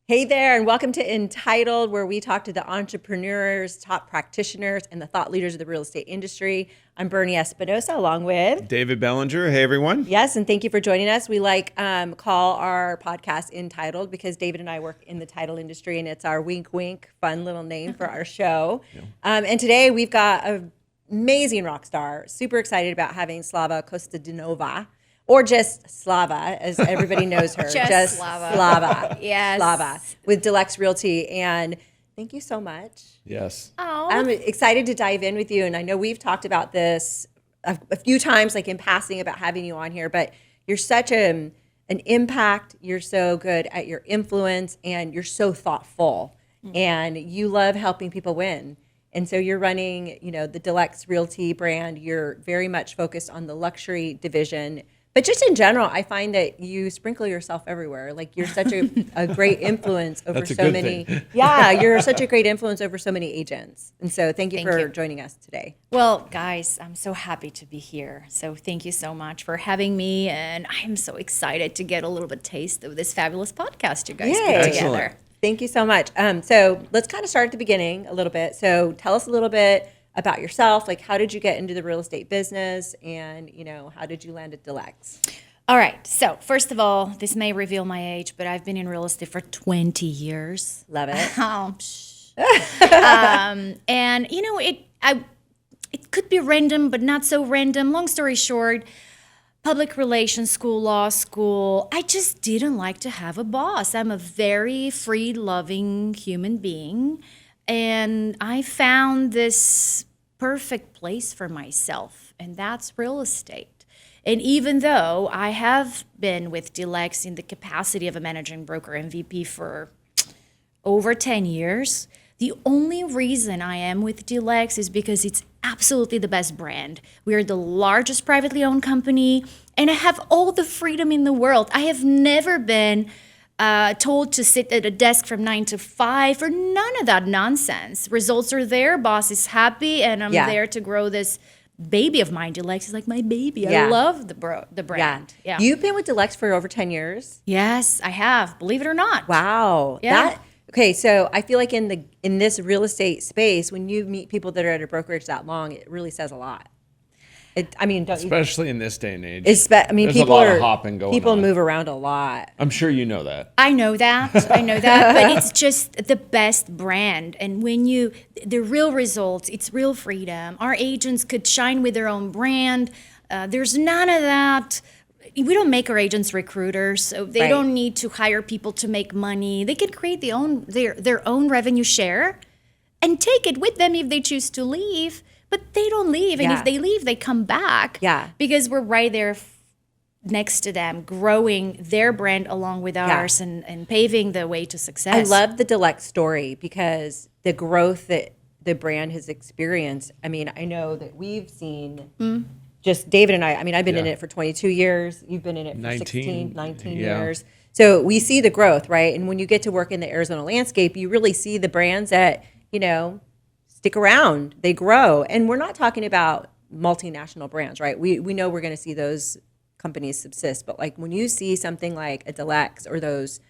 Hey there, and welcome to Entitled, where we talk to the entrepreneurs, top practitioners, and the thought leaders of the real estate industry. I'm Bernie Espinosa, along with David Bellinger. Hey, everyone. yes, and thank you for joining us. We call our podcast Entitled because David and I work in the title industry, and it's our wink wink fun little name for our show. And today we've got an amazing rock star. Super excited about having Slava Kostadinova. Or just Slava, as everybody knows her. Just Slava. Slava. Yes. Slava with DeLex Realty. And thank you so much. Yes. Oh, I'm excited to dive in with you. And I know we've talked about this a few times, like in passing, about having you on here. But you're such an impact. You're so good at your influence. And you're so thoughtful. Mm-hmm. And you love helping people win. And so you're running, the DeLex Realty brand. You're very much focused on the luxury division. But just in general, I find that you sprinkle yourself everywhere. Like you're such a great influence over so many. Yeah, you're such a great influence over so many agents. And so thank you for joining us today. well, guys, I'm so happy to be here. So thank you so much for having me. And I'm so excited to get a little bit taste of this fabulous podcast you guys put together. Thank you so much. So let's kind of start at the beginning a little bit. So tell us a little bit about yourself. Like, how did you get into the real estate business, and how did you land at DeLex? All right. So first of all, this may reveal my age, but I've been in real estate for 20 years. Love it. And it could be random, but not so random. Long story short, public relations school, law school. I just didn't like to have a boss. I'm a very free-loving human being. And I found this perfect place for myself, and that's real estate. And even though I have been with DeLex in the capacity of a managing broker MVP for over 10 years, the only reason I am with DeLex is because it's absolutely the best brand. We are the largest privately owned company, and I have all the freedom in the world. I have never been told to sit at a desk from 9 to 5 or none of that nonsense. Results are there, boss is happy, and I'm there to grow this baby of mine. DeLex is like my baby. I love the brand. Yeah. You've been with DeLex for over 10 years? Yes, I have. Believe it or not. Wow. Yeah. Okay, so I feel like in this real estate space, when you meet people that are at a brokerage that long, it really says a lot. Especially in this day and age. There's a lot of hopping going on. People move around a lot. I'm sure you know that. I know that, but it's just the best brand. And when the real results, it's real freedom. Our agents could shine with their own brand. There's none of that. We don't make our agents recruiters, so they don't need to hire people to make money. They can create their own revenue share and take it with them if they choose to leave. But they don't leave, and if they leave, they come back. Yeah, because we're right there next to them, growing their brand along with ours and paving the way to success. I love the DeLex story because the growth that the brand has experienced. I mean, I know that we've seen just David and I've been in it for 22 years. You've been in it for 19 years. So we see the growth, right? And when you get to work in the Arizona landscape, you really see the brands that, stick around, they grow. And we're not talking about multinational brands, right? We know we're going to see those companies subsist, but like when you see something like a DeLex or those,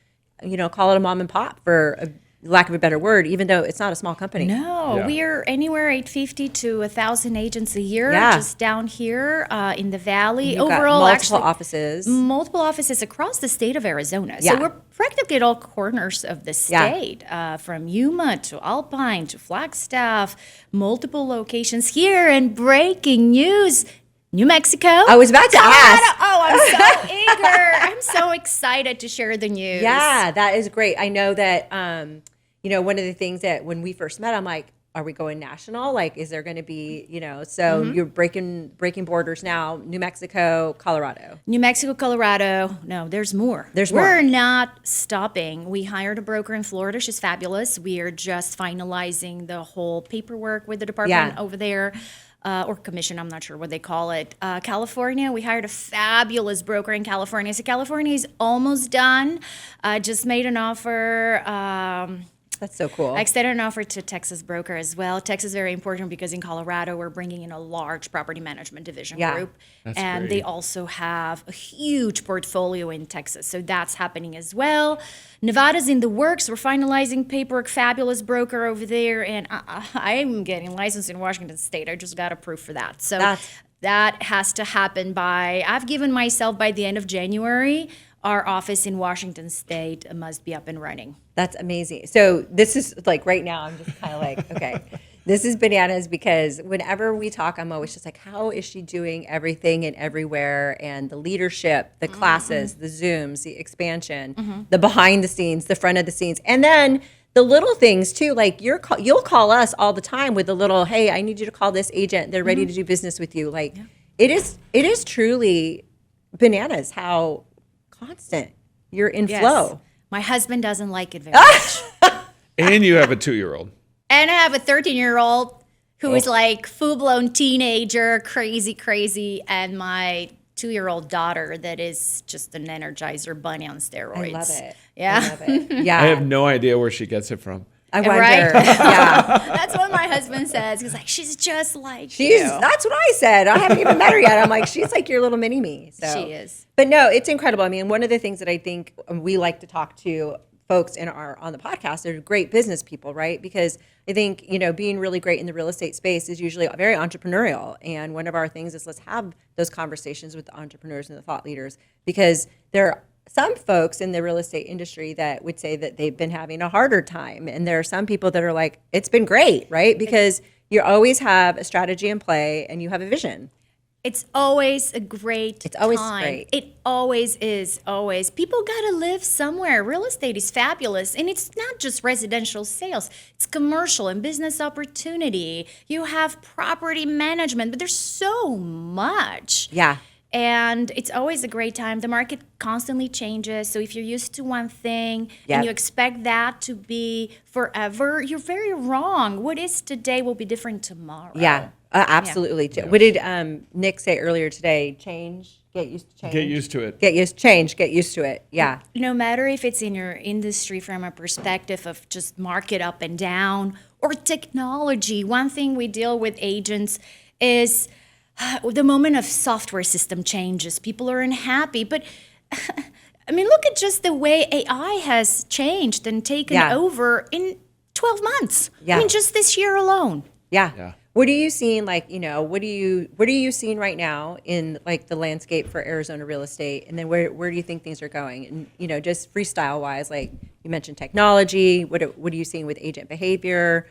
call it a mom and pop for a lack of a better word, even though it's not a small company. No, we are anywhere 850 to 1,000 agents a year, just down here in the valley. You've Overall, got multiple offices across the state of Arizona. So we're practically at all corners of the state, from Yuma to Alpine to Flagstaff, multiple locations here. And breaking news, New Mexico. I was about to ask. Oh, I'm so eager. I'm so excited to share the news. Yeah, that is great. I know that, one of the things that when we first met, I'm like, are we going national? Like, is there going to be, you're breaking borders now, New Mexico, Colorado. New Mexico, Colorado. No, there's more. We're not stopping. We hired a broker in Florida. She's fabulous. We are just finalizing the whole paperwork with the department over there. Or commission, I'm not sure what they call it. California, we hired a fabulous broker in California. So California is almost done. Just made an offer That's so cool. I extended an offer to Texas broker as well. Texas is very important because in Colorado, we're bringing in a large property management division group. And they also have a huge portfolio in Texas. So that's happening as well. Nevada's in the works. We're finalizing paperwork. Fabulous broker over there. And I'm getting licensed in Washington State. I just got approved for that. So that has to happen I've given myself by the end of January, our office in Washington State must be up and running. That's amazing. So this is like right now, I'm just kind of like, okay, this is bananas because whenever we talk, I'm always just like, how is she doing everything and everywhere? And the leadership, the classes, the Zooms, the expansion, the behind the scenes, the front of the scenes. And then the little things too, like you'll call us all the time with the little, hey, I need you to call this agent. They're ready to do business with you. Like it is truly bananas how constant you're in flow. My husband doesn't like it very much. And you have a 2-year-old. And I have a 13-year-old who is like full-blown teenager, crazy, and my 2-year-old daughter that is just an Energizer bunny on steroids. I love it. Yeah. I love it. Yeah. I have no idea where she gets it from. I wonder. Right? Yeah. That's what my husband says. He's like, she's just like you. That's what I said. I haven't even met her yet. I'm like, she's like your little mini me. So. She is. But no, it's incredible. I mean, one of the things that I think we like to talk to folks on the podcast, they're great business people, right? Because I think, being really great in the real estate space is usually very entrepreneurial. And one of our things is let's have those conversations with the entrepreneurs and the thought leaders, because there are some folks in the real estate industry that would say that they've been having a harder time. And there are some people that are like, it's been great, right? Because you always have a strategy in play and you have a vision. It's always a great It's always time. great. It always is, always. People got to live somewhere. Real estate is fabulous. And it's not just residential sales. It's commercial and business opportunity. You have property management, but there's so much. Yeah. And it's always a great time. The market constantly changes. So if you're used to one thing and you expect that to be forever, you're very wrong. What is today will be different tomorrow. Yeah, absolutely. Yeah. What did Nick say earlier today? Change, get used to change. Get used to it. Get used to it. Yeah. No matter if it's in your industry from a perspective of just market up and down or technology, one thing we deal with agents is the moment of software system changes, people are unhappy. But I mean, look at just the way AI has changed and taken over in 12 months. Yeah. I mean, just this year alone. Yeah. What are you seeing? Like, what are you seeing right now in like the landscape for Arizona real estate? And then where do you think things are going? And just freestyle wise, like you mentioned technology. What are you seeing with agent behavior?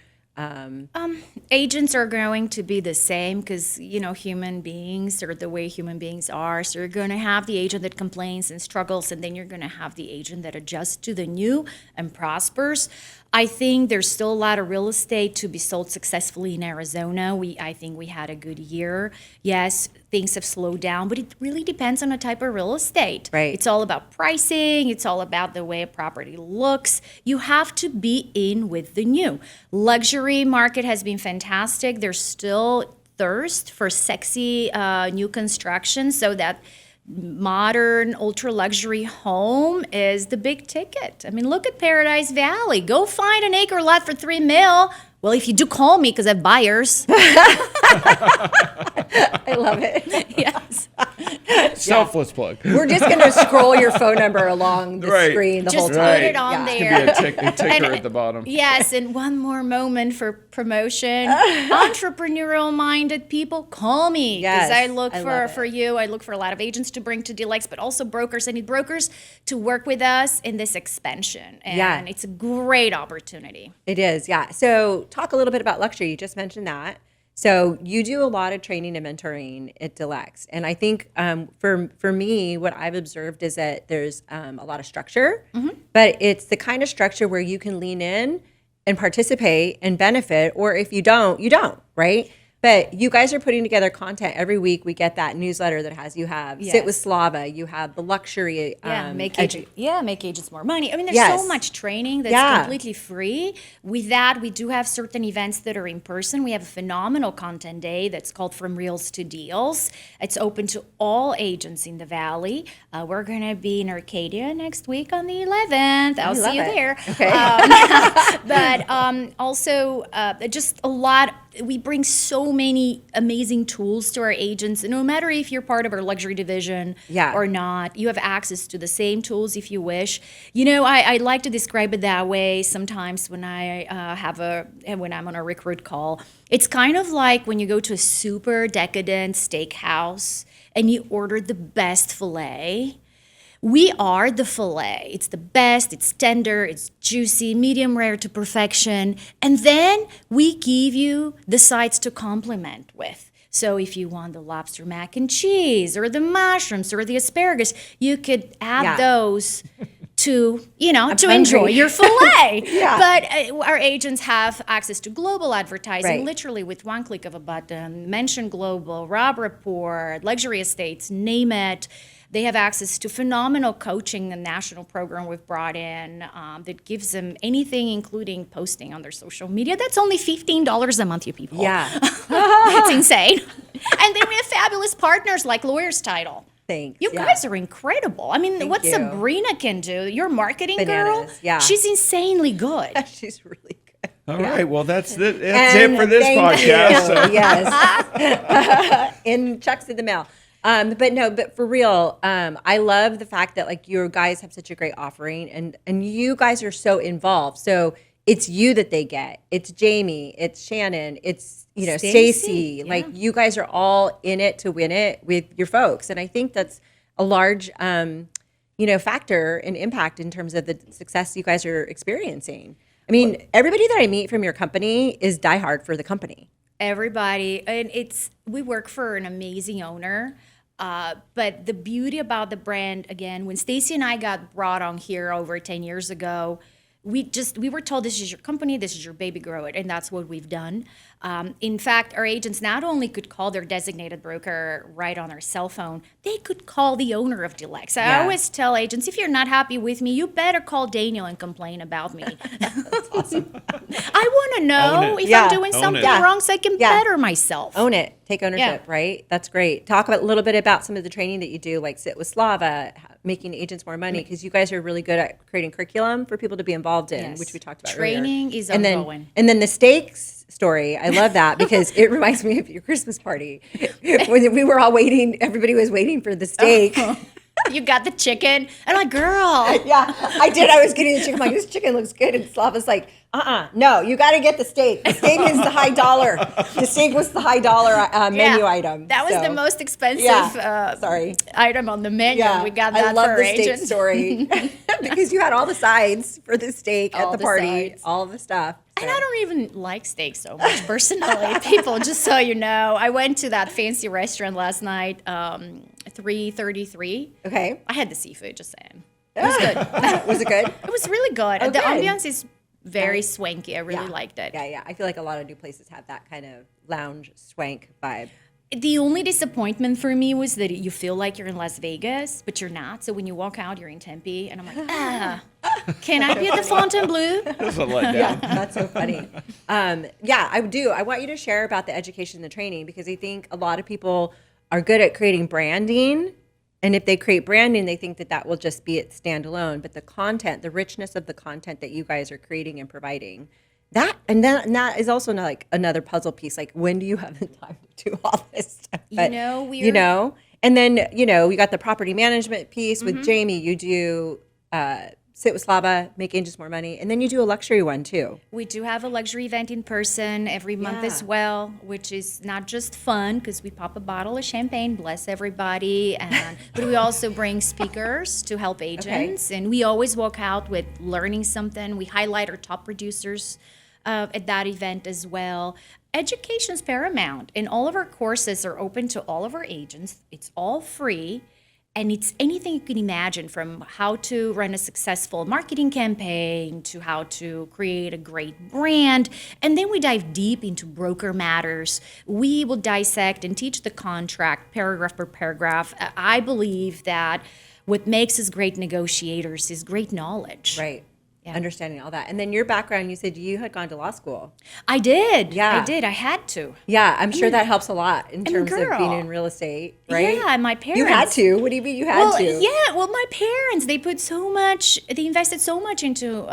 Agents are going to be the same because, human beings are the way human beings are. So you're going to have the agent that complains and struggles, and then you're going to have the agent that adjusts to the new and prospers. I think there's still a lot of real estate to be sold successfully in Arizona. I think we had a good year. Yes, things have slowed down, but it really depends on the type of real estate. Right. It's all about pricing. It's all about the way a property looks. You have to be in with the new. Luxury market has been fantastic. There's still thirst for sexy new construction, so that modern ultra luxury home is the big ticket. I mean, look at Paradise Valley. Go find an acre lot for $3 million. Well, if you do, call me because I have buyers. I love it. Yes. Selfless plug. We're just going to scroll your phone number along the screen the Just whole put time. it on It there. could be a ticker at the bottom. Yes, and one more moment for promotion. Entrepreneurial-minded people, call me. Because Yes, I look I love for you. I look for a lot of agents to bring to DeLex, but also brokers. I need brokers to work with us in this expansion. And it's a great opportunity. It is, yeah. So talk a little bit about luxury. You just mentioned that. So you do a lot of training and mentoring at DeLex. And I think for me, what I've observed is that there's a lot of structure, but it's the kind of structure where you can lean in and participate and benefit, or if you don't, you don't, right? But you guys are putting together content every week. We get that newsletter that has you have Sit with Slava. You have the luxury. Make agents more money. I mean, there's so much training that's completely free. With that, we do have certain events that are in person. We have a phenomenal content day that's called From Reels to Deals. It's open to all agents in the Valley. We're going to be in Arcadia next week on the 11th. I'll see you there. Okay. But also just a lot. We bring so many amazing tools to our agents. And no matter if you're part of our luxury division or not, you have access to the same tools if you wish. You know, I like to describe it that way sometimes when when I'm on a recruit call. It's kind of like when you go to a super decadent steakhouse and you order the best filet. We are the filet. It's the best, it's tender, it's juicy, medium rare to perfection. And then we give you the sides to complement with. So if you want the lobster mac and cheese or the mushrooms or the asparagus, you could add those to enjoy your filet. But our agents have access to global advertising, literally with one click of a button. Mention Global, Rob Report, Luxury Estates, name it. They have access to phenomenal coaching, a national program we've brought in that gives them anything, including posting on their social media. That's only $15 a month, you people. Yeah. It's insane. And then we have fabulous partners like Lawyer's Title. Thanks. You guys are incredible. I mean, what Sabrina can do, your marketing girl, she's insanely good. She's really good. All right. Well, that's it for this podcast. So. Yes. In checks in the mail. But for real, I love the fact that like your guys have such a great offering and you guys are so involved. So it's you that they get. It's Jamie, it's Shannon, it's Stacy. Yeah. Like you guys are all in it to win it with your folks. And I think that's a large factor and impact in terms of the success you guys are experiencing. I mean, everybody that I meet from your company is diehard for the company. Everybody, and we work for an amazing owner. But the beauty about the brand, again, when Stacy and I got brought on here over 10 years ago, we were told this is your company, this is your baby, grow it, and that's what we've done. In fact, our agents not only could call their designated broker right on their cell phone, they could call the owner of DeLex. I always tell agents, if you're not happy with me, you better call Daniel and complain about me. That's awesome. I want to know if I'm doing something wrong so I can better myself. Own it. Take ownership, right? That's great. Talk a little bit about some of the training that you do, like Sit with Slava, making agents more money, because you guys are really good at creating curriculum for people to be involved in, which we talked about earlier. Training is ongoing. And then the steaks story, I love that because it reminds me of your Christmas party. When we were all waiting, everybody was waiting for the steak. You got the chicken. I'm like, girl. Yeah, I did. I was getting the chicken. I'm like, this chicken looks good. And Slava's like, no, you got to get the steak. The steak is the high dollar. The steak was the high dollar menu item. That was the most expensive item on the menu. Yeah. We got that I love for our the steak agents. story because you had all the sides for the steak at the party, sides. all the stuff. So. And I don't even like steak so much personally. People, just so you know, I went to that fancy restaurant last night, 333. Okay. I had the seafood, just saying. It was good. Was it good? It was really good. Oh, the good. ambiance is very swanky. I really liked it. Yeah. I feel like a lot of new places have that kind of lounge swank vibe. The only disappointment for me was that you feel like you're in Las Vegas, but you're not. So when you walk out, you're in Tempe. And I'm like, can I be at the Fontainebleau? That's a letdown. Yeah, that's so funny. I do. I want you to share about the education and the training because I think a lot of people are good at creating branding. And if they create branding, they think that will just be it standalone. But the content, the richness of the content that you guys are creating and providing, that is also not like another puzzle piece. Like, when do you have the time to do all this stuff? But, and then, we got the property management piece with Jamie. You do Sit with Slava, make agents more money. And then you do a luxury one too. We do have a luxury event in person every month as well, which is not just fun because we pop a bottle of champagne, bless everybody. But we also bring speakers to help agents. Okay. And we always walk out with learning something. We highlight our top producers at that event as well. Education's paramount, and all of our courses are open to all of our agents. It's all free. And it's anything you can imagine, from how to run a successful marketing campaign to how to create a great brand. And then we dive deep into broker matters. We will dissect and teach the contract paragraph per paragraph. I believe that what makes us great negotiators is great knowledge. Right. Understanding all that. And then your background, you said you had gone to law school. I did. Yeah. I did. I had to. Yeah, I'm sure that helps a lot in I'm a terms of being girl. in real estate, right? Yeah, my parents. You had to. What do you mean you had to? Yeah, well, my parents, they invested so much into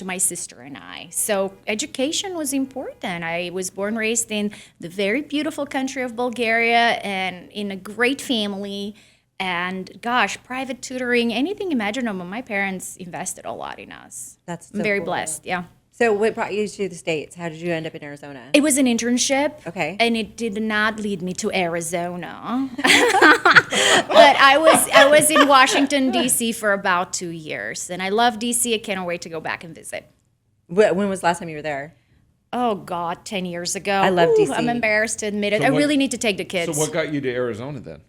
my sister and I. So education was important. I was born, raised in the very beautiful country of Bulgaria and in a great family. And gosh, private tutoring, anything imaginable. My parents invested a lot in us. That's so I'm very cool. blessed, yeah. So what brought you to the States? How did you end up in Arizona? It was an internship. Okay. And it did not lead me to Arizona. But I was in Washington, D.C. for about 2 years. And I love D.C. I can't wait to go back and visit. When was the last time you were there? Oh, God, 10 years ago. I love D.C. I'm embarrassed to admit it. So I what- really need to take the kids. So what got you to Arizona then?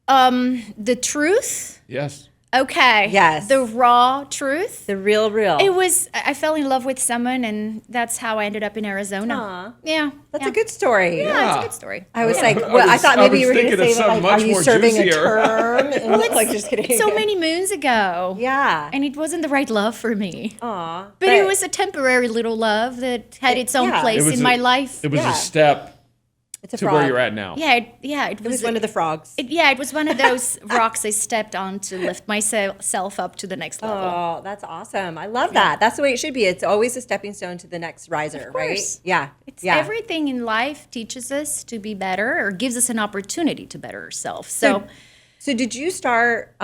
The truth? Yes. Okay. Yes. The raw truth. The real. I fell in love with someone, and that's how I ended up in Arizona. Aw. Yeah. That's a good story. Yeah, it's a good story. I was I like, was- well, I thought I maybe was you were going to thinking of say, like, something are much you more serving a juicier. term? And like, just kidding. So many moons ago. Yeah. And it wasn't the right love for me. Aw. But it was a temporary little love that had its own Yeah. place in my life. It was Yeah. a step it's a to frog. where you're at now. It It was one of the frogs. it was one of those rocks I stepped on to lift myself up to the next level. Oh, that's awesome. I love that. That's the way it should be. It's always a stepping stone to the next riser, right? course. Yeah. It's yeah. everything in life teaches us to be better or gives us an opportunity to better ourselves. So So did you start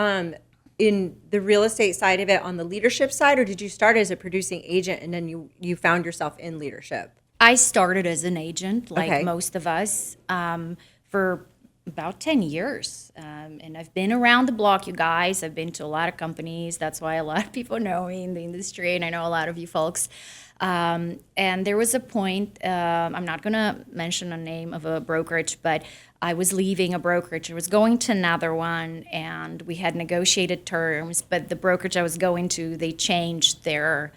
in the real estate side of it on the leadership side, or did you start as a producing agent and then you found yourself in leadership? I started as an agent, like Okay. most of us, for about 10 years. And I've been around the block, you guys. I've been to a lot of companies. That's why a lot of people know me in the industry, and I know a lot of you folks. And there was a point, I'm not going to mention a name of a brokerage, but I was leaving a brokerage. I was going to another one, and we had negotiated terms, but the brokerage I was going to, they changed their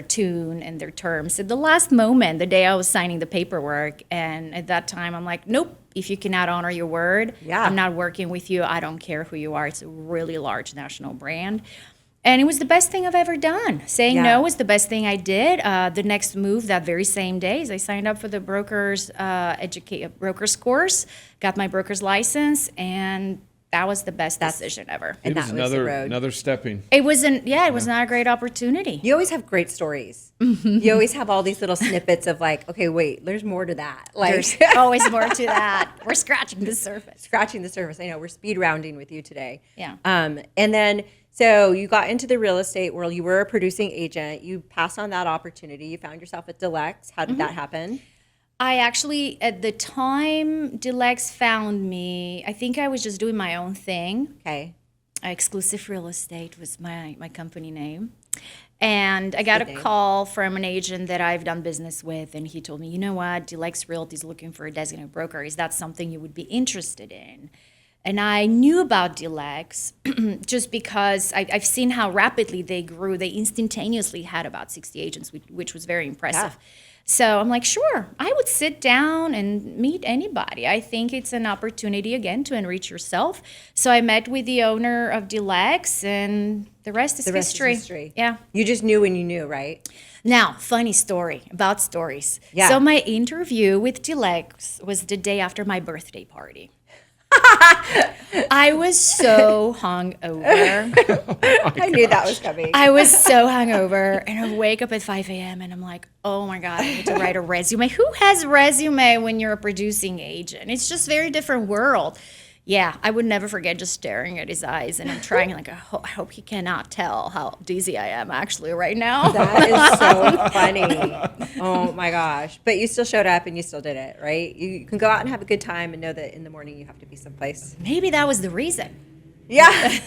tune and their terms at the last moment, the day I was signing the paperwork. And at that time, I'm like, nope, if you cannot honor your word, Yeah. I'm not working with you. I don't care who you are. It's a really large national brand. And it was the best thing I've ever done. Saying Yeah. no was the best thing I did. The next move that very same day is I signed up for the broker's course, got my broker's license, and that was the best decision ever. And It was that was the road. another stepping. It wasn't, it was not a great opportunity. You always have great stories. You always have all these little snippets of like, okay, wait, there's more to that. Like There's always more to that. We're scratching the surface. scratching the surface. I know we're speed rounding with you today. Yeah. And then so you got into the real estate world. You were a producing agent. You passed on that opportunity. You found yourself at DeLex. How did that happen? I actually, at the time DeLex found me, I think I was just doing my own thing. Okay. Exclusive Real Estate was my company name. And I got a Good name. call from an agent that I've done business with, and he told me, you know what, DeLex Realty is looking for a designated broker. Is that something you would be interested in? And I knew about DeLex just because I've seen how rapidly they grew. They instantaneously had about 60 agents, which was very impressive. Yeah. So I'm like, sure, I would sit down and meet anybody. I think it's an opportunity, again, to enrich yourself. So I met with the owner of DeLex, and the rest is The rest history. is history. Yeah. You just knew when you knew, right? Now, funny story about stories. Yeah. So my interview with DeLex was the day after my birthday party. I was so hungover. I knew that was coming. I was so hungover, and I wake up at 5 a.m. and I'm like, oh my God, I need to write a resume. Who has resume when you're a producing agent? It's just very different world. Yeah, I would never forget just staring at his eyes, and I'm trying like, I hope he cannot tell how dizzy I am actually right now. That is so funny. Oh my gosh. But you still showed up and you still did it, right? You can go out and have a good time and know that in the morning you have to be someplace. Maybe that was the reason. Yeah.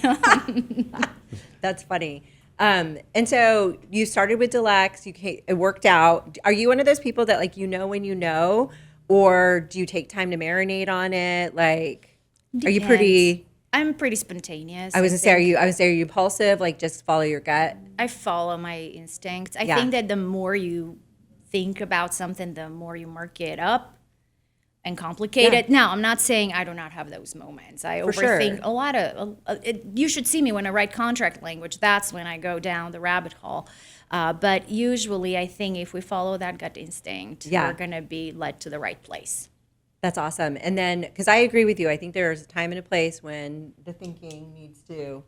That's funny. And so you started with DeLex, it worked out. Are you one of those people that like, you know when you know, or do you take time to marinate on it? Like, are you pretty I'm pretty spontaneous. I was gonna say, are you impulsive? Like just follow your gut? I follow my instincts. I Yeah. think that the more you think about something, the more you mark it up and complicate Yeah. it. Now, I'm not saying I do not have those moments. I For sure. overthink a lot of you should see me when I write contract language. That's when I go down the rabbit hole. But usually, I think if we follow that gut instinct, Yeah. we're going to be led to the right place. That's awesome. And then, because I agree with you, I think there's a time and a place when the thinking needs to,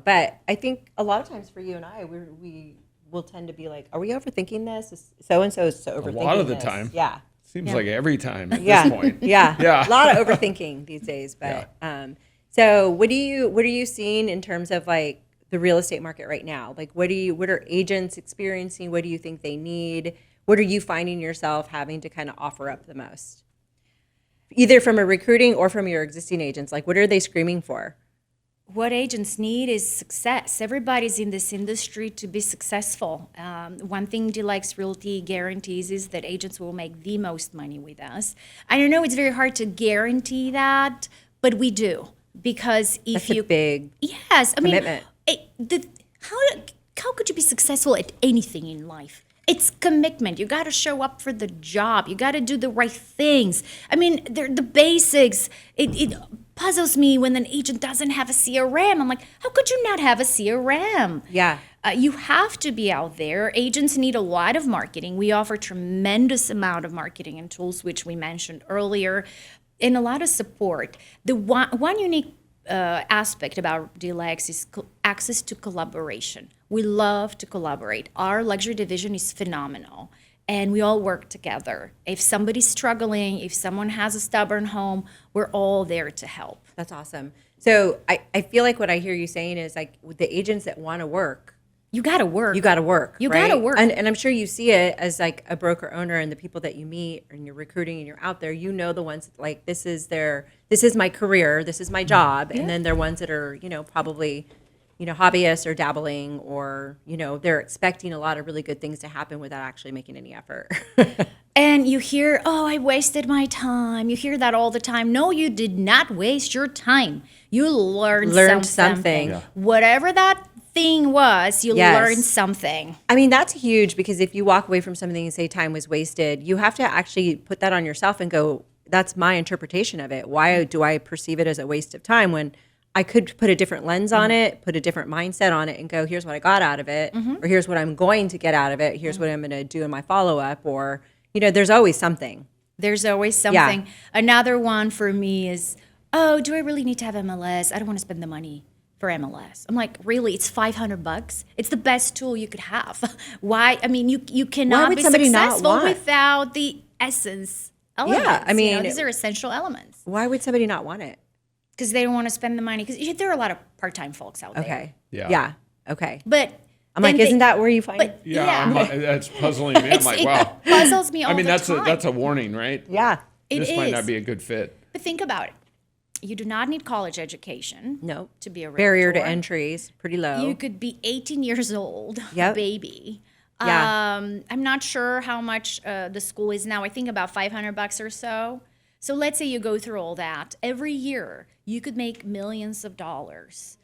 but I think a lot of times for you and I, we will tend to be like, are we overthinking this? So-and-so is so overthinking A lot of the this. time. Yeah. Seems like every time at Yeah. this point. Yeah. Yeah. A lot of overthinking these days. But so what are you seeing in terms of like the real estate market right now? Like what are agents experiencing? What do you think they need? What are you finding yourself having to kind of offer up the most? Either from a recruiting or from your existing agents, like what are they screaming for? What agents need is success. Everybody's in this industry to be successful. One thing DeLex Realty guarantees is that agents will make the most money with us. I know it's very hard to guarantee that, but we do. Because if That's a big yes, I commitment. mean, how could you be successful at anything in life? It's commitment. You got to show up for the job. You got to do the right things. I mean, they're the basics. It puzzles me when an agent doesn't have a CRM. I'm like, how could you not have a CRM? Yeah. You have to be out there. Agents need a lot of marketing. We offer tremendous amount of marketing and tools, which we mentioned earlier, and a lot of support. The one unique aspect about DeLex is access to collaboration. We love to collaborate. Our luxury division is phenomenal, and we all work together. If somebody's struggling, if someone has a stubborn home, we're all there to help. That's awesome. So I feel like what I hear you saying is like with the agents that want to work, You got to work. you got to work. You right? gotta work. And I'm sure you see it as like a broker owner and the people that you meet and you're recruiting and you're out there, the ones that, like, this is my career, this is my job. And then there are ones that are, probably, hobbyists or dabbling or, they're expecting a lot of really good things to happen without actually making any effort. And you hear, oh, I wasted my time. You hear that all the time. No, you did not waste your time. You learned something. Yeah. Whatever that thing was, you Yes. learned something. I mean, that's huge because if you walk away from something and say time was wasted, you have to actually put that on yourself and go, that's my interpretation of it. Why do I perceive it as a waste of time when I could put a different lens on it, put a different mindset on it and go, here's what I got out of it, or here's what I'm going to get out of it. Here's what I'm going to do in my follow-up, or, there's always something. There's always something. Another one for me is, oh, do I really need to have MLS? I don't want to spend the money for MLS. I'm like, really? It's $500. It's the best tool you could have. Why? I mean, you cannot would be somebody not successful want? without the essence elements. Yeah, I mean- these are essential elements Why would somebody not want it? because they don't want to spend the money. Because there are a lot of part-time folks out there. Okay. Yeah. Yeah. Okay. But I'm like, isn't that where you find it? That's puzzling me. I'm like, wow. It puzzles me all I mean, the time. that's a warning, right? Yeah. This might is. not be a good fit. But think about it. You do not need college education No. to be a realtor. Barrier to entry is pretty low. You could be 18 years old, Yep. baby. Yeah. I'm not sure how much the school is now. I think about $500 or so. So let's say you go through all that. Every year, you could make millions of dollars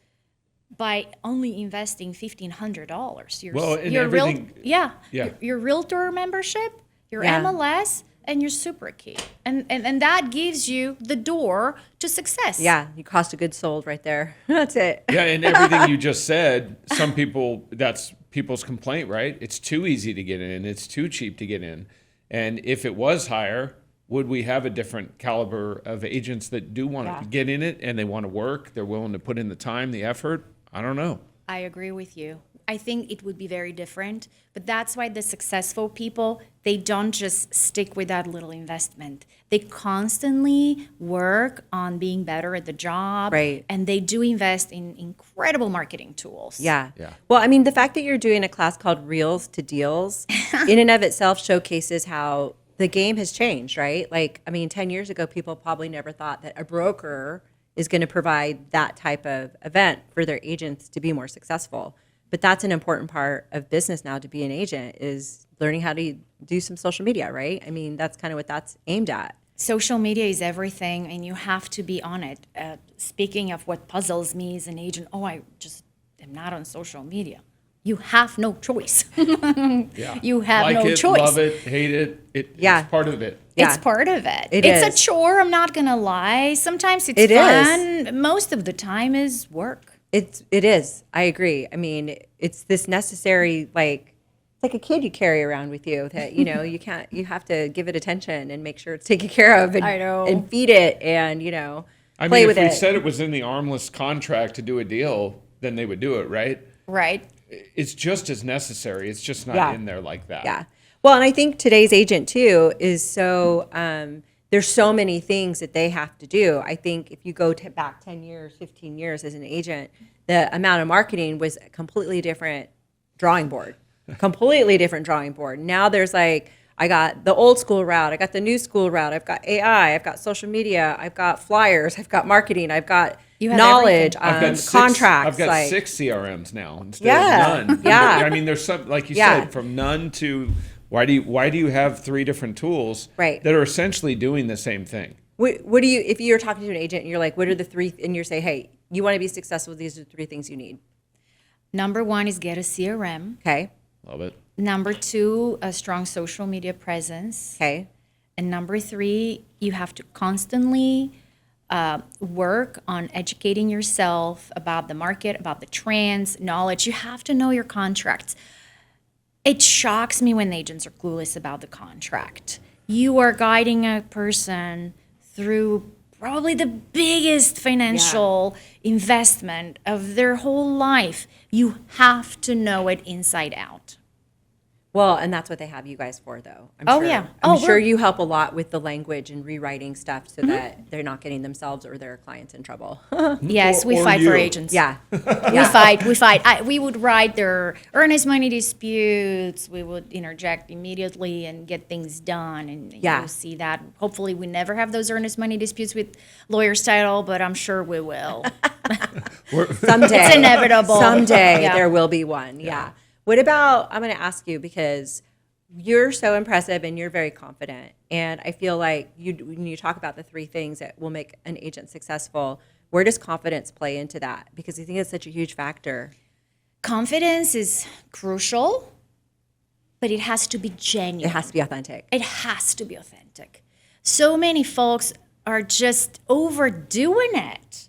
by only investing $1,500. Well, and everything- Yeah. Your realtor membership, your Yeah. MLS, and your super key. And that gives you the door to success. Yeah. You cost of goods sold right there. That's it. Yeah, and everything you just said, some people, that's people's complaint, right? It's too easy to get in. It's too cheap to get in. And if it was higher, would we have a different caliber of agents that do want to get in it and they want to work? They're willing to put in the time, the effort? I don't know. I agree with you. I think it would be very different, but that's why the successful people, they don't just stick with that little investment. They constantly work on being better at the job. Right. And they do invest in incredible marketing tools. Yeah. Yeah. Well, I mean, the fact that you're doing a class called Reels to Deals in and of itself showcases how the game has changed, right? Like, I mean, 10 years ago, people probably never thought that a broker is going to provide that type of event for their agents to be more successful. But that's an important part of business now, to be an agent, is learning how to do some social media, right? I mean, that's kind of what that's aimed at. Social media is everything, and you have to be on it. Speaking of what puzzles me as an agent, I just am not on social media. You have no choice. Yeah. You have like no it, choice. love it, hate it. Yeah. It's part of it. Yeah. It's part of it. It It's is. a chore, I'm not going to lie. Sometimes it's It fun. Most of the time is work. It is. I agree. I mean, it's this necessary, like, it's like a kid you carry around with you that, you have to give it attention and make sure it's taken care of and, I know. and feed it and, I play mean, with if we it. said it was in the armless contract to do a deal, then they would do it, right? Right. It's just as necessary. It's just not in there like that. Yeah. Well, and I think today's agent too is so, there's so many things that they have to do. I think if you go back 10 years, 15 years as an agent, the amount of marketing was a completely different drawing board. Now there's like, I got the old school route, I got the new school route, I've got AI, I've got social media, I've got flyers, I've got marketing, I've got have knowledge, I've got contracts. I've got like, 6 CRMs now instead Yeah. of none. Yeah. I mean, there's some, like you Yeah. said, from none to why do you have 3 different tools Right. that are essentially doing the same thing? What do you, if you're talking to an agent and you're like, what are the 3, and you say, hey, you want to be successful, these are the 3 things you need. Number 1 is get a CRM. Okay. Love it. Number 2, a strong social media presence. Okay. And number 3, you have to constantly work on educating yourself about the market, about the trends, knowledge. You have to know your contracts. It shocks me when agents are clueless about the contract. You are guiding a person through probably the biggest financial investment of their whole life. You have to know it inside out. Well, and that's what they have you guys for, though. Oh, yeah. I'm Oh, sure we're- you help a lot with the language and rewriting stuff so that they're not getting themselves or their clients in trouble. Yes, we Or fight for you. agents. Yeah. We fight. We would write their earnest money disputes. We would interject immediately and get things done. And Yeah. you'll see that. Hopefully, we never have those earnest money disputes with lawyer's title, but I'm sure we will. Someday. It's inevitable. Someday Yeah. there will be one. Yeah. What about, I'm going to ask you because you're so impressive and you're very confident. And I feel like when you talk about the 3 things that will make an agent successful, where does confidence play into that? Because I think it's such a huge factor. Confidence is crucial, but it has to be genuine. It has to be authentic. It has to be authentic. So many folks are just overdoing it.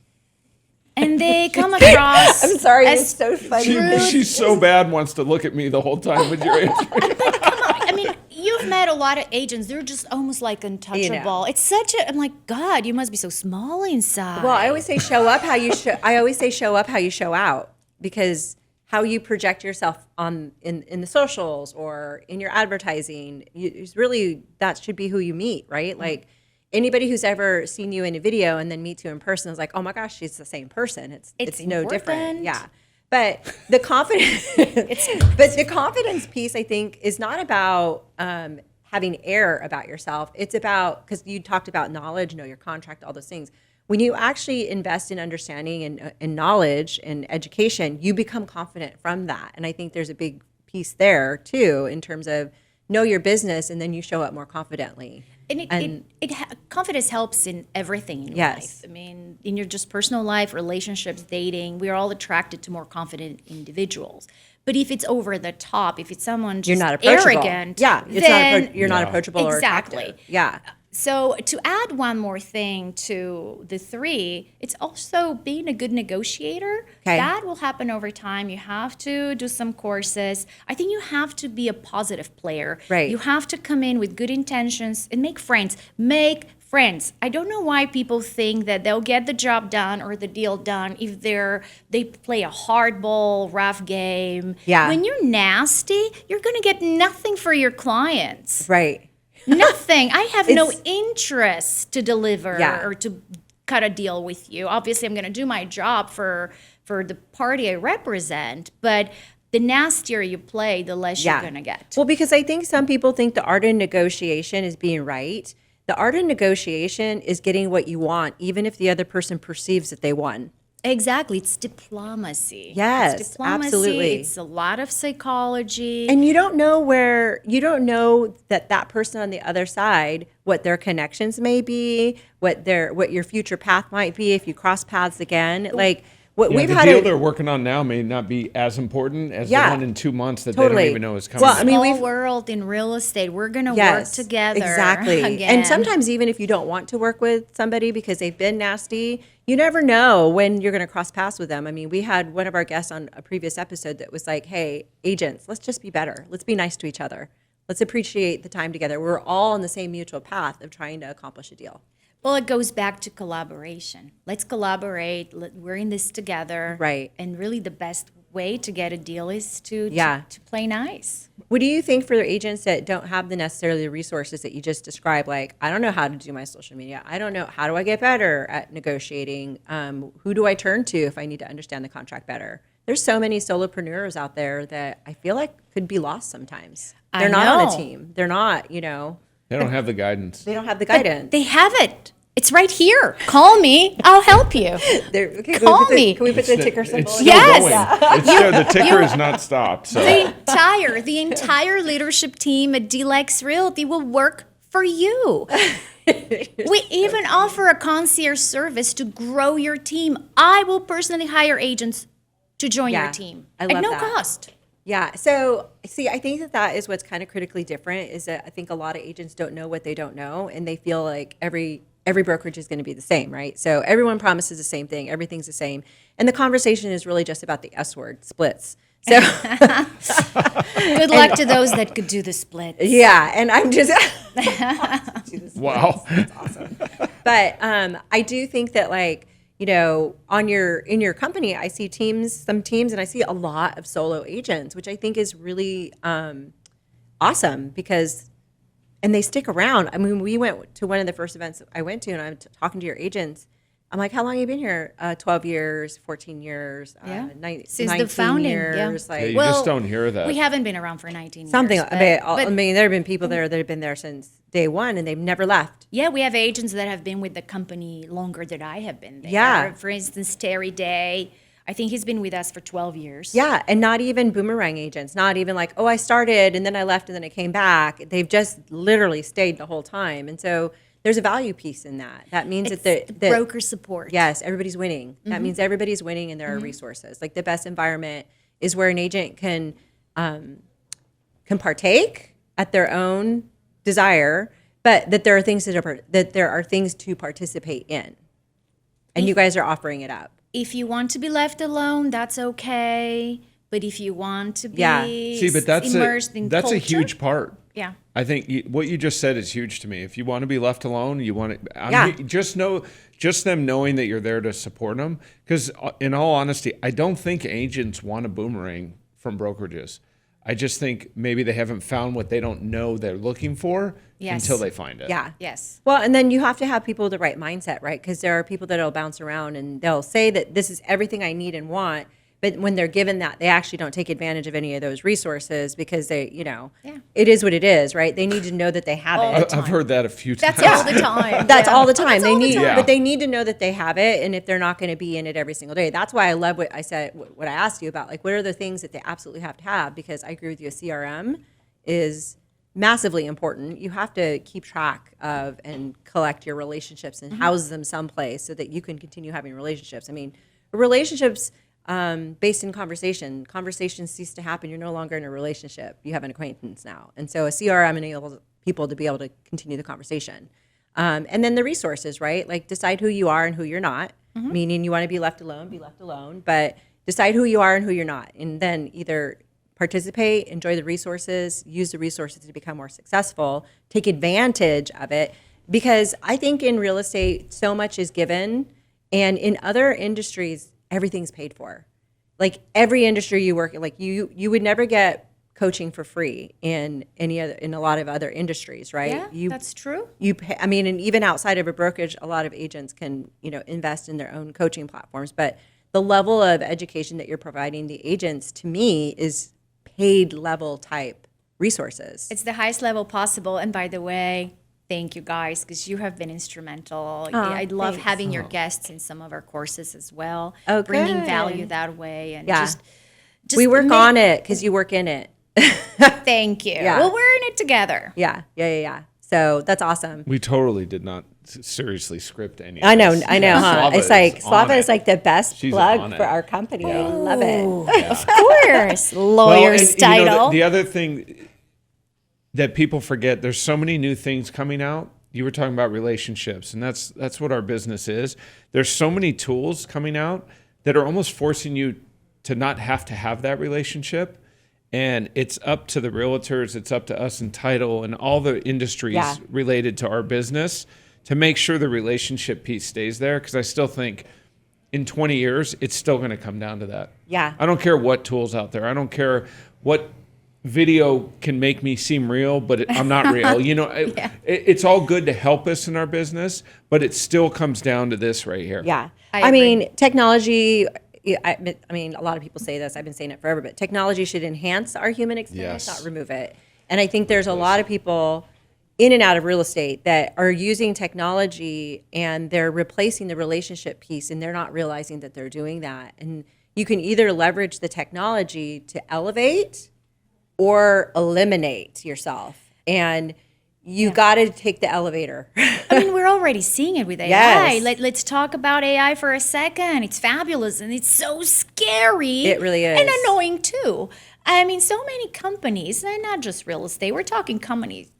And they come across I'm sorry, as it's so funny. She's so bad wants to look at me the whole time with your answer. I mean, you've met a lot of agents. They're just almost like untouchable. It's such a, I'm like, God, you must be so small inside. Well, I always say show up how you show. I always say show up how you show out, because how you project yourself on in the socials or in your advertising, it's really, that should be who you meet, right? Like anybody who's ever seen you in a video and then meets you in person is like, oh my gosh, she's the same person. It's no different. important. Yeah. But the confidence, but the confidence piece, I think, is not about having air about yourself. It's about, because you talked about knowledge, know your contract, all those things. When you actually invest in understanding and knowledge and education, you become confident from that. And I think there's a big piece there too, in terms of know your business, and then you show up more confidently. And confidence helps in everything in your Yes. life. I mean, in your just personal life, relationships, dating, we're all attracted to more confident individuals. But if it's over the top, if it's someone just You're not approachable. arrogant, Yeah, then you're not No. approachable or Exactly. attractive. Yeah. So to add one more thing to the 3, it's also being a good negotiator. Okay. That will happen over time. You have to do some courses. I think you have to be a positive player. Right. You have to come in with good intentions and make friends. Make friends. I don't know why people think that they'll get the job done or the deal done if they play a hardball, rough game. Yeah. When you're nasty, you're going to get nothing for your clients. Right. Nothing. I have no It's- interest to deliver Yeah. or to cut a deal with you. Obviously, I'm going to do my job for the party I represent, but the nastier you play, the less you're going to get. Well, because I think some people think the art of negotiation is being right. The art of negotiation is getting what you want, even if the other person perceives that they won. Exactly. It's diplomacy. Yes, It's diplomacy. absolutely. It's a lot of psychology. And you don't know that person on the other side, what their connections may be, what your future path might be if you cross paths again. Like what Yeah, we've the had deal they're working on now may not be as important as the one in 2 months that they totally. don't even know is coming. Well, I mean, Small world in real estate. We're going to work yes, together. exactly. Again. And sometimes even if you don't want to work with somebody because they've been nasty, you never know when you're going to cross paths with them. I mean, we had one of our guests on a previous episode that was like, hey, agents, let's just be better. Let's be nice to each other. Let's appreciate the time together. We're all on the same mutual path of trying to accomplish a deal. Well, it goes back to collaboration. Let's collaborate. We're in this together. Right. And really the best way to get a deal is to play nice. What do you think for the agents that don't have the necessarily resources that you just described? Like, I don't know how to do my social media. I don't know, how do I get better at negotiating? Who do I turn to if I need to understand the contract better? There's so many solopreneurs out there that I feel like could be lost sometimes. They're not on a team. They're not, They don't have the guidance. they don't have the guidance. They have it. It's right here. Call me. I'll help you. Call me. Can we put the ticker symbol? It's still Yes. going. It's still, the ticker is not stopped. So The entire leadership team at DeLex Realty will work for you. We even offer a concierge service to grow your team. I will personally hire agents to join your team I at love no that. cost. Yeah. So, see, I think that is what's kind of critically different is that I think a lot of agents don't know what they don't know, and they feel like every brokerage is going to be the same, right? So everyone promises the same thing. Everything's the same. And the conversation is really just about the S word, splits. So Good luck to those that could do the splits. yeah, and I'm just wow. That's awesome. But I do think that in your company, I see some teams, and I see a lot of solo agents, which I think is really awesome and they stick around. I mean, we went to one of the first events I went to, and I'm talking to your agents. I'm like, how long have you been here? 12 years, 14 years, Yeah. 19 Since the founding, years. yeah. Yeah, you Like just don't hear that. We haven't been around for 19 something. years. I mean, there have been people there that have been there since day one, and they've never left. Yeah, we have agents that have been with the company longer than I have been there. Yeah. For instance, Terry Day, I think he's been with us for 12 years. Yeah, and not even boomerang agents, not even like, oh, I started and then I left and then I came back. They've just literally stayed the whole time. And so there's a value piece in that. That means It's that the broker support. yes, everybody's winning. That means everybody's winning and there are resources. Like the best environment is where an agent can partake at their own desire, but that there are things to participate in. And you guys are offering it up. If you want to be left alone, that's okay. But if you want to be See, but immersed in that's culture, a huge part. Yeah. I think what you just said is huge to me. If you want to be left alone, just them knowing that you're there to support them. Because in all honesty, I don't think agents want a boomerang from brokerages. I just think maybe they haven't found what they don't know they're looking for until they find it. Yeah. Yes. Well, and then you have to have people with the right mindset, right? Because there are people that'll bounce around and they'll say that this is everything I need and want. But when they're given that, they actually don't take advantage of any of those resources because it is what it is, right? They need to know that they have it. I've heard that a few times. That's all the time. That's all the time. time. But they need to know that they have it, and if they're not going to be in it every single day, that's why I love what I said, what I asked you about, like what are the things that they absolutely have to have? Because I agree with you, a CRM is massively important. You have to keep track of and collect your relationships and house them someplace so that you can continue having relationships. I mean, relationships based in conversations cease to happen. You're no longer in a relationship. You have an acquaintance now. And so a CRM enables people to be able to continue the conversation. And then the resources, right? Like decide who you are and who you're not, meaning you want to be left alone, but decide who you are and who you're not. And then either participate, enjoy the resources, use the resources to become more successful, take advantage of it. Because I think in real estate, so much is given. And in other industries, everything's paid for. Like every industry you work in, like you would never get coaching for free in a lot of other industries, right? Yeah, that's true. You pay, I mean, and even outside of a brokerage, a lot of agents can, invest in their own coaching platforms. But the level of education that you're providing the agents, to me, is paid level type resources. It's the highest level possible. And by the way, Thank you guys, because you have been instrumental. I love thanks. having your guests in some of our courses as well, Oh, bringing good. value that way. And Yeah. just We work make- on it because you work in it. Thank you. Yeah. Well, we're in it together. Yeah. So that's awesome. We totally did not seriously script any of I know, this. huh? Slava It's like is Slava on is it. like the best She's plug on for it. our company. I Yeah. love it. Of course. Well, Lawyer's and, you know, title. the other thing that people forget, there's so many new things coming out. You were talking about relationships, and that's what our business is. There's so many tools coming out that are almost forcing you to not have to have that relationship. And it's up to the realtors, it's up to us in title and all the industries Yeah. related to our business to make sure the relationship piece stays there. Because I still think in 20 years, it's still going to come down to that. Yeah. I don't care what tools out there. I don't care what video can make me seem real, but I'm not real. You know, it's all good to help us in our business, but it still comes down to this right here. Yeah. I I agree. mean, technology, I mean, a lot of people say this. I've been saying it forever, but technology should enhance our human experience, Yes. not remove it. And I think there's a lot of people in and out of real estate that are using technology and they're replacing the relationship piece and they're not realizing that they're doing that. And you can either leverage the technology to elevate or eliminate yourself. And you got to take the elevator. I mean, we're already seeing it with AI. Yes. Let's talk about AI for a second. It's fabulous and it's so scary. It really is. And annoying too. I mean, so many companies, and not just real estate, we're talking companies,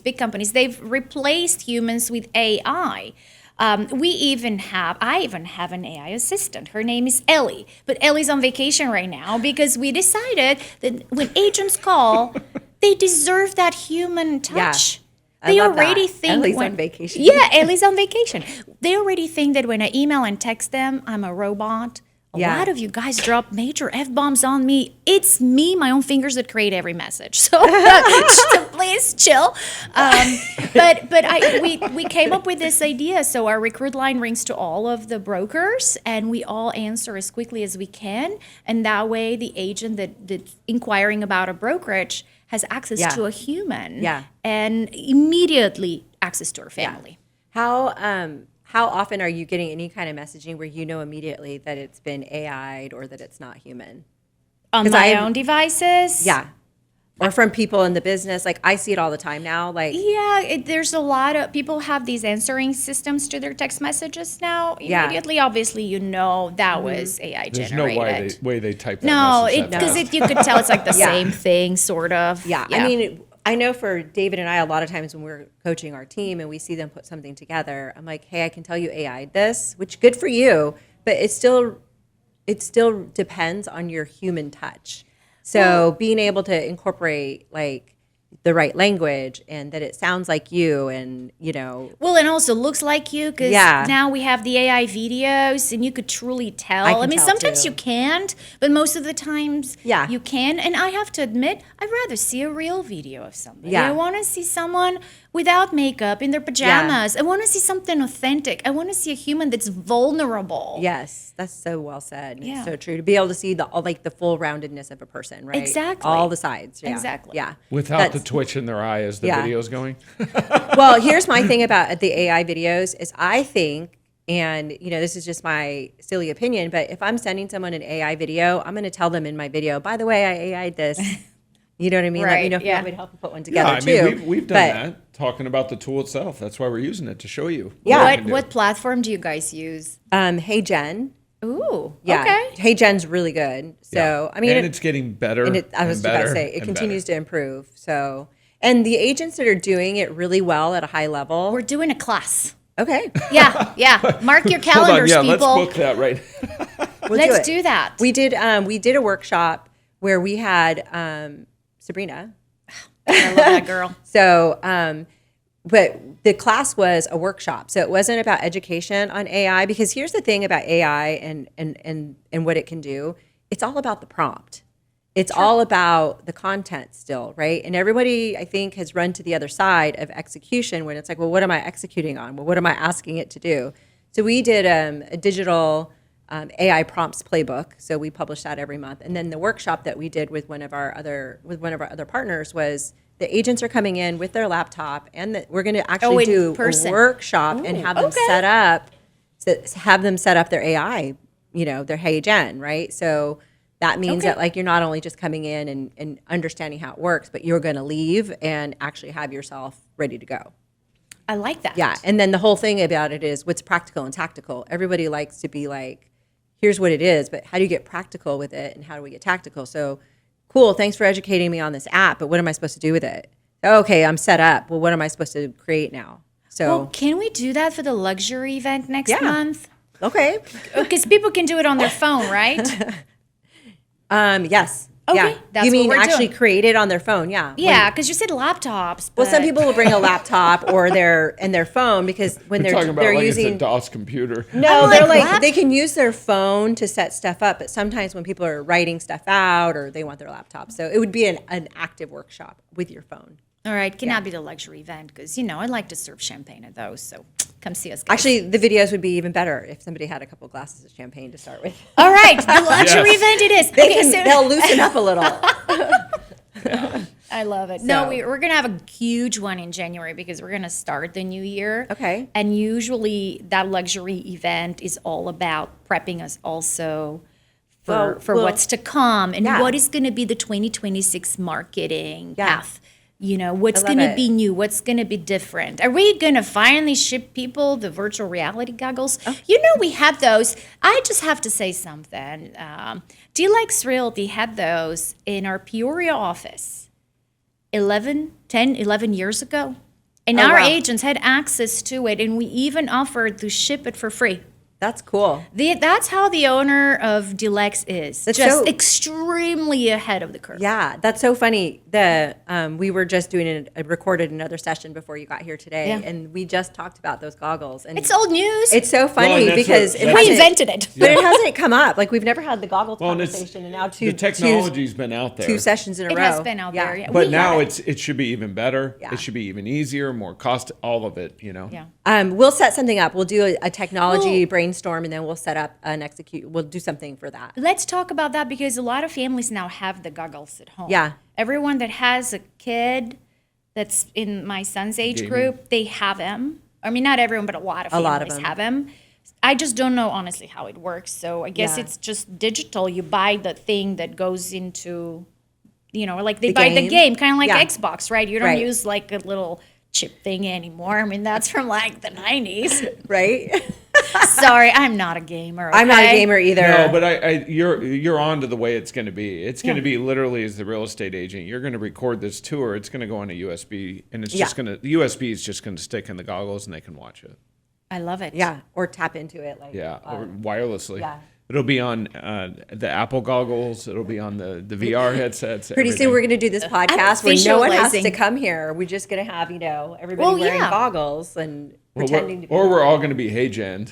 big companies, they've replaced humans with AI. I even have an AI assistant. Her name is Ellie, but Ellie's on vacation right now because we decided that when agents call, they deserve that human touch. I They love already that. think Ellie's when- on vacation. Yeah, Ellie's on vacation. They already think that when I email and text them, I'm a robot. A Yeah. lot of you guys drop major F-bombs on me. It's me, my own fingers, that create every message. So, so please chill. We came up with this idea. So our recruit line rings to all of the brokers, and we all answer as quickly as we can. And that way, the agent that's inquiring about a brokerage has access Yeah. to a human. Yeah. And immediately access to our family. How often are you getting any kind of messaging where you know immediately that it's been AI'd or that it's not human? On 'Cause my I- own devices? Yeah. Or from people in the business. Like I see it all the time now. Like Yeah, there's a lot of people have these answering systems to their text messages now. Yeah. Immediately, obviously, you know that was AI There's no generated. way they type that No, message that because fast. you could tell it's like the Yeah. same thing, sort of. yeah. I mean, I know for David and I, a lot of times when we're coaching our team and we see them put something together, I'm like, hey, I can tell you AI'd this, which good for you, but it still depends on your human touch. So being able to incorporate like the right language and that it sounds like you and, you know, Well, and also looks like you because Yeah. now we have the AI videos and you could truly tell. I can mean, tell, sometimes too. you can't, but most of the times Yeah. you can. And I have to admit, I'd rather see a real video of somebody. Yeah. I want to see someone without makeup in their pajamas. I want to see something authentic. I want to see a human that's vulnerable. yes, that's so well said. Yeah. It's so true to be able to see the full roundedness of a person, right? Exactly. All the sides. Yeah. Exactly. Yeah. Without That's- the twitch in their eye as the Yeah. video's going. Well, here's my thing about the AI videos is I think, and you know, this is just my silly opinion, but if I'm sending someone an AI video, I'm going to tell them in my video, by the way, I AI'd this. You know what I mean? Let me Right, know if you yeah. want me to help you put one Yeah, together I mean, too. we've done But- that, talking about the tool itself. That's why we're using it, to show you. Yeah. we What can do. what platform do you guys use? Hey Jen. Ooh. Yeah. Okay. Hey Jen's really good. So, I mean, and it's getting better. and I was and about to better say, it and continues better. to improve. So, and the agents that are doing it really well at a high level. We're doing a class. Okay. Yeah. Mark your Hold on, calendars, yeah, people. let's book that right. We'll Let's it. do that. We did a workshop where we had Sabrina. I love that girl. So, but the class was a workshop. So it wasn't about education on AI, because here's the thing about AI and what it can do. It's all about the prompt. It's all about the content still, right? And everybody, I think, has run to the other side of execution when it's like, well, what am I executing on? Well, what am I asking it to do? So we did a digital AI prompts playbook. So we publish that every month. And then the workshop that we did with one of our other partners was The agents are coming in with their laptop, and we're going to actually in do person. a workshop and have them set up their AI, their Hey Gen, right? So that means that like you're not only just coming in and understanding how it works, but you're going to leave and actually have yourself ready to go. I like that. Yeah, and then the whole thing about it is what's practical and tactical. Everybody likes to be like, here's what it is, but how do you get practical with it, and how do we get tactical? So, cool, thanks for educating me on this app, but what am I supposed to do with it? Okay, I'm set up. Well, what am I supposed to create now? So, Well, can we do that for the luxury event next month? okay. Because people can do it on their phone, right? Yes. Okay, Yeah. that's you mean what we're actually doing. create it on their phone? Yeah. Yeah, because you said laptops. Well, some but- people will bring a laptop or their phone because when You're talking about they're like using it's a DOS computer. No, I'm they're like, like what? they can use their phone to set stuff up, but sometimes when people are writing stuff out or they want their laptop, so it would be an active workshop with your phone. All right, cannot be the luxury event because, I like to serve champagne at those. So come see us, guys. Actually, the videos would be even better if somebody had a couple glasses of champagne to start with. All right, the luxury Yes. event it is. They'll loosen up a little. I love it. No, So- we're going to have a huge one in January because we're going to start the new year. Okay. And usually that luxury event is all about prepping us also for Well, what's to come and yeah. what is going to be the 2026 marketing Yeah. path. What's I love going to it. be new? What's going to be different? Are we going to finally ship people the virtual reality goggles? Oh. We had those. I just have to say something. DeLex Realty had those in our Peoria office 11 years ago. And Oh, our wow. agents had access to it, and we even offered to ship it for free. That's cool. That's how the owner of DeLex is. That's just so- extremely ahead of the curve. Yeah, that's so funny. We were just doing recorded another session before you got here today, Yeah. and we just talked about those goggles. And It's old news. it's so funny Well, and that's because what- it that's we hasn't- invented it. But it hasn't come up. Like we've never had the goggles Well, and conversation, and now the technology's been out there. two sessions in a It row. has been out there, yeah. But We now had it should be even better. Yeah. It should be even easier, more cost, all of it, Yeah. We'll set something up. We'll do a technology brainstorm, and then we'll set up an execute. We'll do something for that. Let's talk about that because a lot of families now have the goggles at home. Yeah. Everyone that has a kid that's in my son's age Gaming. group, they have them. I mean, not everyone, but a lot of A families lot of them. have them. I just don't know honestly how it works. So I guess Yeah. it's just digital. You buy the thing that goes into, like they The buy the game? game, kind of like Yeah. Xbox, right? You don't Right. use like a little chip thing anymore. I mean, that's from like the 90s. Right? Sorry, I'm not a gamer. I'm not a okay? gamer either. No, but you're on to the way it's going to be. It's going to be literally as the real estate agent. You're going to record this tour. It's going to go on a USB, and it's just Yeah. going to the USB is just going to stick in the goggles, and they can watch it. I love it. Yeah, or tap into it. Like Yeah, or wirelessly. yeah. It'll be on the Apple goggles. It'll be on the VR headsets. Pretty soon everything. we're going to do this podcast where no one has to visualizing. come here. We're just going to have everybody Well, wearing yeah. goggles and Or pretending to be. we're all going to be Hey Gen.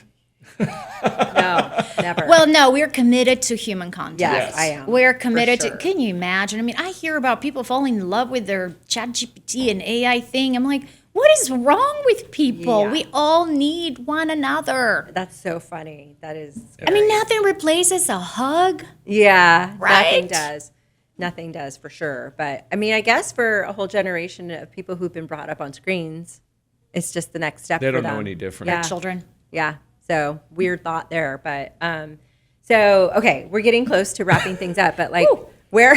No, never. Well, no, we're committed to human content. yes, Yes. I am. We're committed sure. to. Can you imagine? I mean, I hear about people falling in love with their ChatGPT and AI thing. I'm like, what is wrong with people? Yeah. We all need one another. That's so funny. That is. I mean, nothing replaces a hug. Yeah, nothing Right? does. Nothing does for sure. But I mean, I guess for a whole generation of people who've been brought up on screens, it's just the next step. They for don't know them. any different. Yeah. Children. Yeah. So weird thought there, but so okay, we're getting close to wrapping things up. But like, where?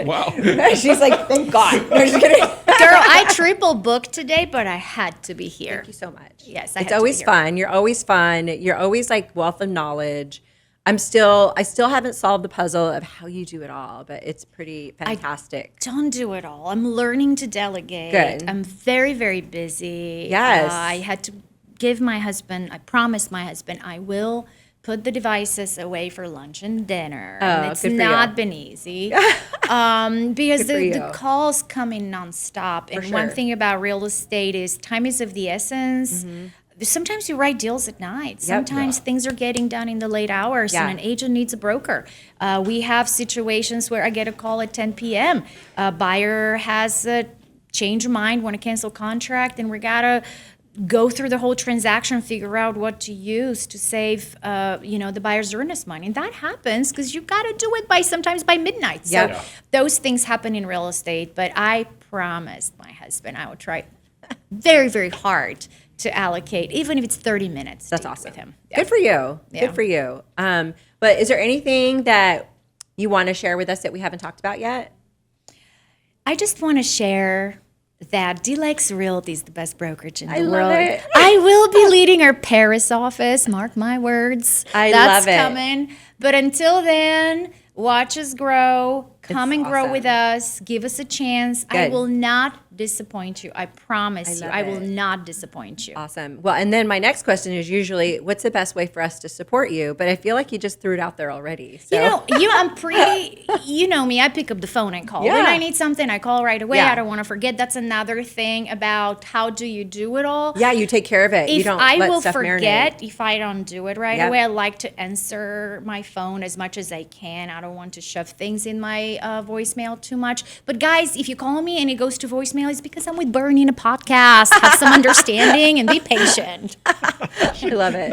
Wow. She's like, thank God. No, just kidding. Girl, I triple booked today, but I had to be here. Thank you so much. Yes, I it's had to be always here. fun. You're always fun. You're always like wealth of knowledge. I still haven't solved the puzzle of how you do it all, but it's pretty fantastic. Don't do it all. I'm learning to delegate. Good. I'm very, very busy. Yes. I had to give my husband, I promised my husband, I will put the devices away for lunch and dinner. And it's good for not you. been easy because Good for the you. calls come in nonstop. And one sure. thing about real estate is time is of the essence. Sometimes you write deals at night. Sometimes things are getting done in the late hours Yeah. and an agent needs a broker. We have situations where I get a call at 10 p.m. A buyer has a change of mind, want to cancel contract, and we got to go through the whole transaction, figure out what to use to save, the buyer's earnest money. And that happens because you got to do it sometimes by midnight. So Yeah. those things happen in real estate. But I promised my husband I would try very, very hard to allocate, even if it's 30 minutes. That's to eat awesome. with him. Good for you. Yeah. Good for you. But is there anything that you want to share with us that we haven't talked about yet? I just want to share that DeLex Realty is the best brokerage in the love world. it. I will be leading our Paris office. Mark my words. I That's love it. coming. But until then, watch us grow. Come It's and grow awesome. with us. Give us a chance. I Good. will not disappoint you. I promise you. love I will it. not disappoint you. Awesome. Well, and then my next question is usually, what's the best way for us to support you? But I feel like you just threw it out there already. So. I'm pretty, you know me, I pick up the phone and call. Yeah. When I need something, I call right away. Yeah. I don't want to forget. That's another thing about how do you do it all. Yeah, you take care of it. You If don't I let will stuff forget, marinate. if I don't do it right Yep. away, I like to answer my phone as much as I can. I don't want to shove things in my voicemail too much. But guys, if you call me and it goes to voicemail, it's because I'm with Bernie in a podcast. Have some understanding and be patient. I love it.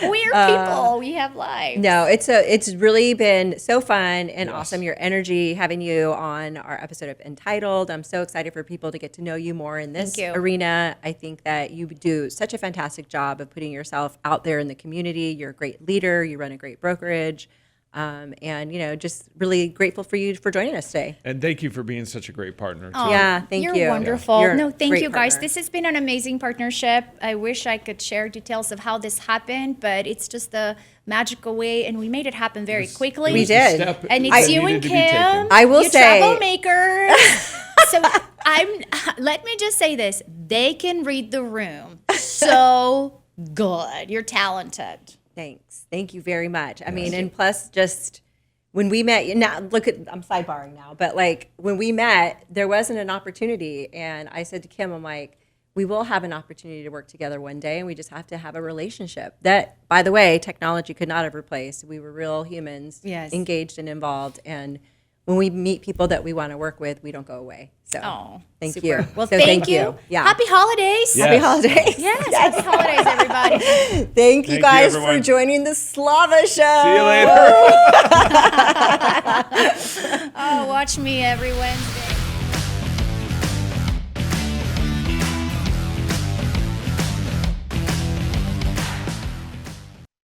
We're people. We have lives. No, it's really been so fun and awesome. Your energy, having you on our episode of Entitled. I'm so excited for people to get to know you more in this Thank you. arena. I think that you do such a fantastic job of putting yourself out there in the community. You're a great leader. You run a great brokerage. And just really grateful for you for joining us today. And thank you for being such a great partner. Too. Yeah, thank you. You're wonderful. You're a No, thank great you, guys. partner. This has been an amazing partnership. I wish I could share details of how this happened, but it's just a magical way, and we made it happen very quickly. We did. And it's you and Kim. I will you say- troublemakers. So let me just say this. They can read the room so good. You're talented. Thanks. Thank you very much. I mean, and plus just when we met, now I'm sidebarring now, but like when we met, there wasn't an opportunity. And I said to Kim, I'm like, we will have an opportunity to work together one day, and we just have to have a relationship that, by the way, technology could not have replaced. We were real humans, Yes. engaged and involved. And when we meet people that we want to work with, we don't go away. So Oh, thank super. you. Well, So thank you. Yeah. Happy holidays. Yeah. Happy holidays. Yes, happy holidays, everybody. Thank you you, guys for everyone. joining the Slava Show. See you later. Oh, watch me every Wednesday.